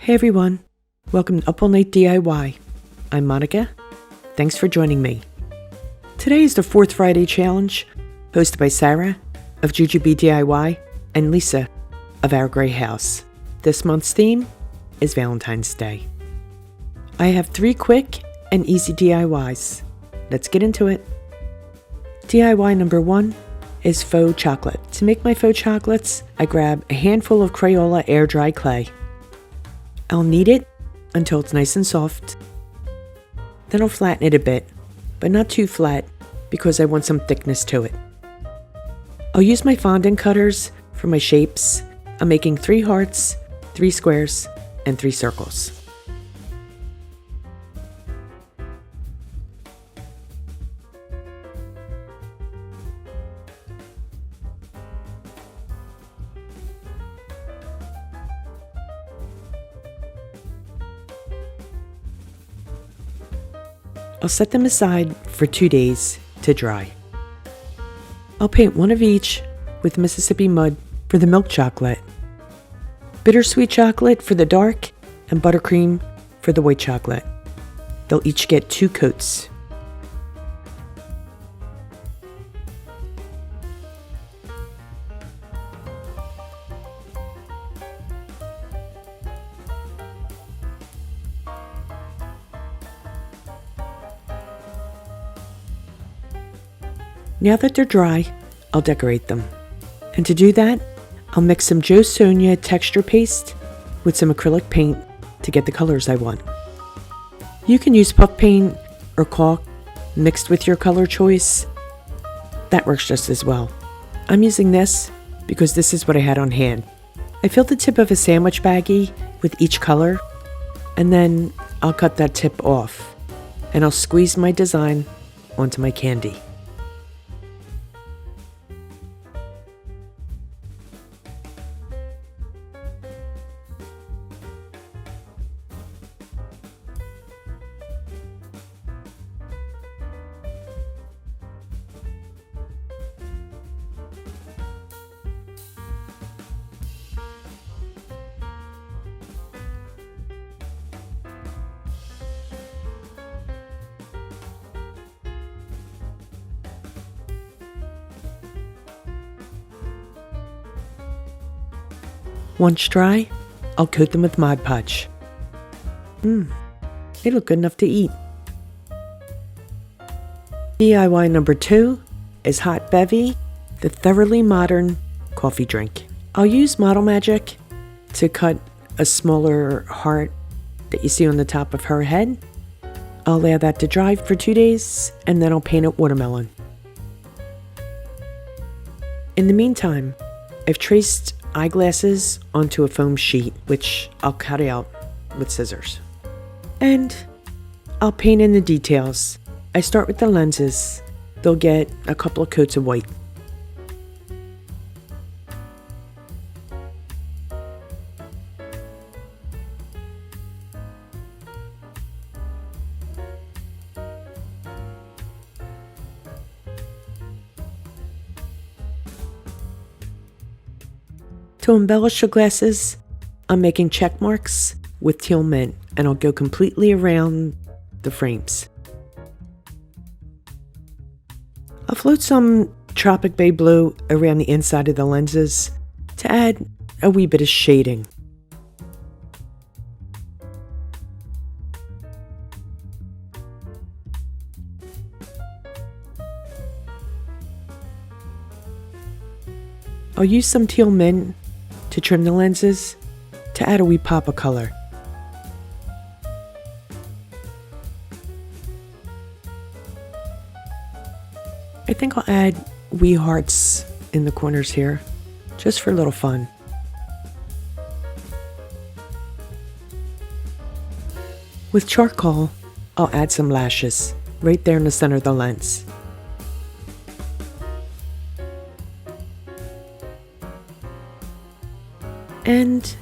Hey everyone, welcome to Up All Night DIY. I'm Monica. Thanks for joining me. Today is the 4th Friday challenge, hosted by Sarah of Jujubee DIY and Lisa of Our Grey House. This month's theme is Valentine's Day. I have 3 quick and easy DIYs. Let's get into it. DIY number 1 is faux chocolate. To make my faux chocolates, I grab a handful of Crayola Air Dry Clay. I'll knead it until it's nice and soft. Then I'll flatten it a bit, but not too flat because I want some thickness to it. I'll use my fondant cutters for my shapes. I'm making 3 hearts, 3 squares, and 3 circles. I'll set them aside for 2 days to dry. I'll paint one of each with Mississippi mud for the milk chocolate, bittersweet chocolate for the dark, and buttercream for the white chocolate. They'll each get 2 coats. Now that they're dry, I'll decorate them. And to do that, I'll mix some JoSonja Texture Paste with some acrylic paint to get the colors I want. You can use puff paint or caulk mixed with your color choice. That works just as well. I'm using this because this is what I had on hand. I filled the tip of a sandwich baggie with each color, and then I'll cut that tip off, and I'll squeeze my design onto my candy. Once dry, I'll coat them with Mod Podge. They look good enough to eat. DIY number 2 is Hot Bevy, the thoroughly modern coffee drink. I'll use Model Magic to cut a smaller heart that you see on the top of her head. I'll allow that to dry for 2 days, and then I'll paint it watermelon. In the meantime, I've traced eyeglasses onto a foam sheet, which I'll cut out with scissors. And I'll paint in the details. I start with the lenses. They'll get a couple of coats of white. To embellish the glasses, I'm making check marks with teal mint, and I'll go completely around the frames. I'll float some Tropic Bay Blue around the inside of the lenses to add a wee bit of shading. I'll use some teal mint to trim the lenses to add a wee pop of color. I think I'll add wee hearts in the corners here, just for a little fun. With charcoal, I'll add some lashes right there in the center of the lens. And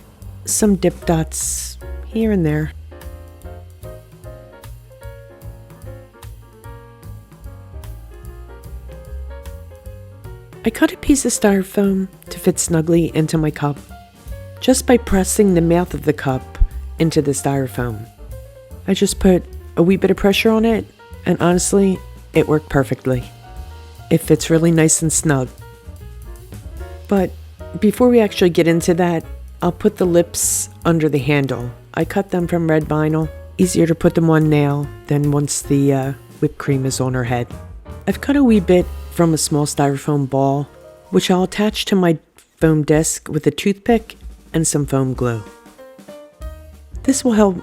some dip dots here and there. I cut a piece of styrofoam to fit snugly into my cup. Just by pressing the mouth of the cup into the styrofoam. I just put a wee bit of pressure on it, and honestly, it worked perfectly. It fits really nice and snug. But before we actually get into that, I'll put the lips under the handle. I cut them from red vinyl. Easier to put them on now than once the whipped cream is on her head. I've cut a wee bit from a small styrofoam ball, which I'll attach to my foam disc with a toothpick and some foam glue. This will help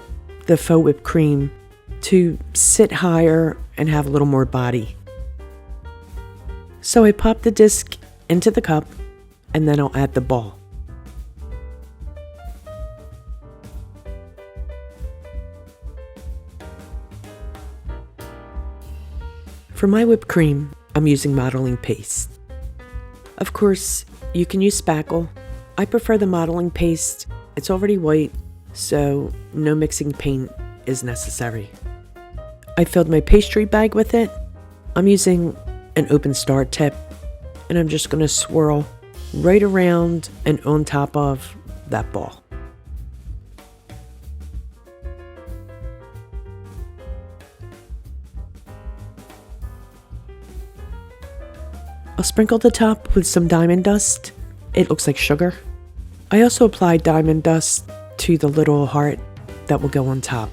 the faux whipped cream to sit higher and have a little more body. So I pop the disc into the cup and then I'll add the ball. For my whipped cream, I'm using modeling paste. Of course, you can use spackle. I prefer the modeling paste. It's already white, so no mixing paint is necessary. I filled my pastry bag with it. I'm using an open star tip, and I'm just going to swirl right around and on top of that ball. I'll sprinkle the top with some diamond dust. It looks like sugar. I also applied diamond dust to the little heart that will go on top.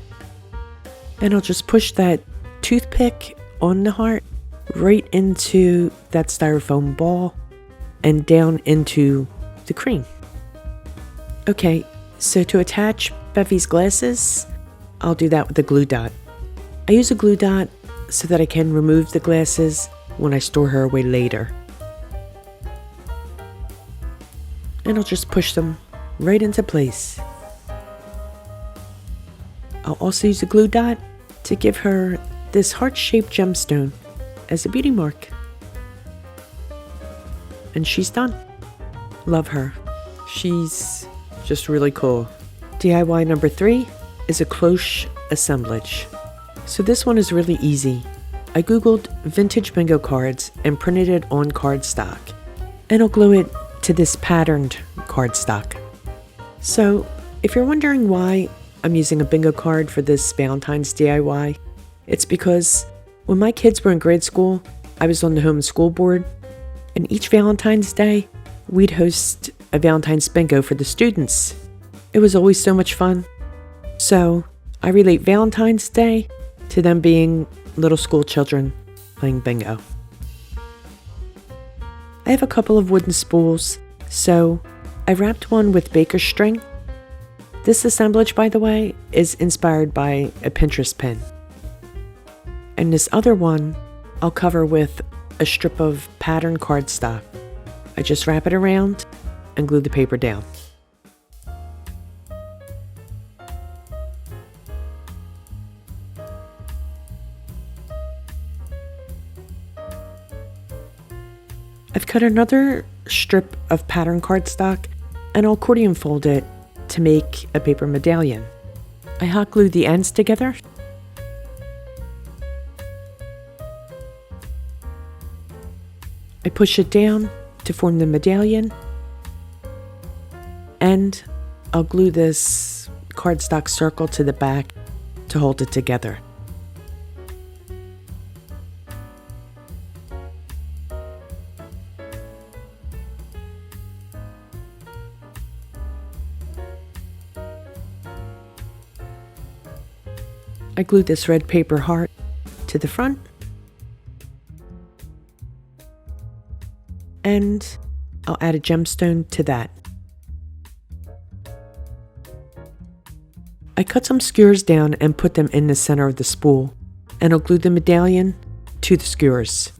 And I'll just push that toothpick on the heart right into that styrofoam ball and down into the cream. Okay, so to attach Bevy's glasses, I'll do that with a glue dot. I use a glue dot so that I can remove the glasses when I store her away later. And I'll just push them right into place. I'll also use a glue dot to give her this heart-shaped gemstone as a beauty mark. And she's done. Love her. She's just really cool. DIY number 3 is a Cloche assemblage. So this one is really easy. I googled vintage bingo cards and printed it on cardstock. And I'll glue it to this patterned cardstock. So if you're wondering why I'm using a bingo card for this Valentine's DIY, it's because when my kids were in grade school, I was on the home school board, and each Valentine's Day, we'd host a Valentine's bingo for the students. It was always so much fun. So I relate Valentine's Day to them being little school children playing bingo. I have a couple of wooden spools, so I wrapped one with baker's string. This assemblage, by the way, is inspired by a Pinterest pin. And this other one, I'll cover with a strip of patterned cardstock. I just wrap it around and glue the paper down. I've cut another strip of patterned cardstock and I'll accordion fold it to make a paper medallion. I hot glue the ends together. I push it down to form the medallion, and I'll glue this cardstock circle to the back to hold it together. I glued this red paper heart to the front, and I'll add a gemstone to that. I cut some skewers down and put them in the center of the spool, and I'll glue the medallion to the skewers.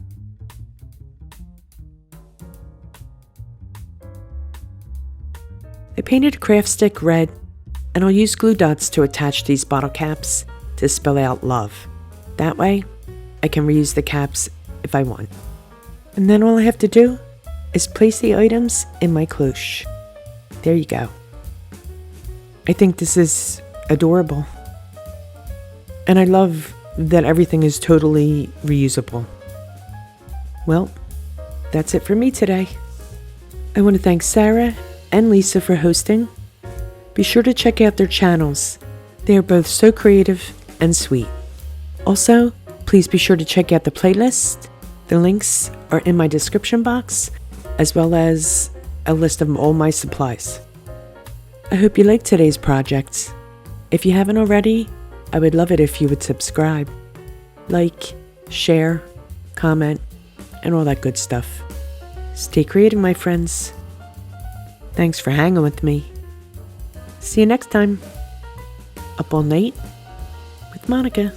I painted a craft stick red, and I'll use glue dots to attach these bottle caps to spell out love. That way, I can reuse the caps if I want. And then all I have to do is place the items in my cloche. There you go. I think this is adorable. And I love that everything is totally reusable. Well, that's it for me today. I want to thank Sarah and Lisa for hosting. Be sure to check out their channels They are both so creative and sweet. Also, please be sure to check out the playlist. The links are in my description box, as well as a list of all my supplies. I hope you liked today's projects. If you haven't already, I would love it if you would subscribe, like, share, comment, and all that good stuff. Stay creative, my friends. Thanks for hanging with me. See you next time. Up all night with Monica.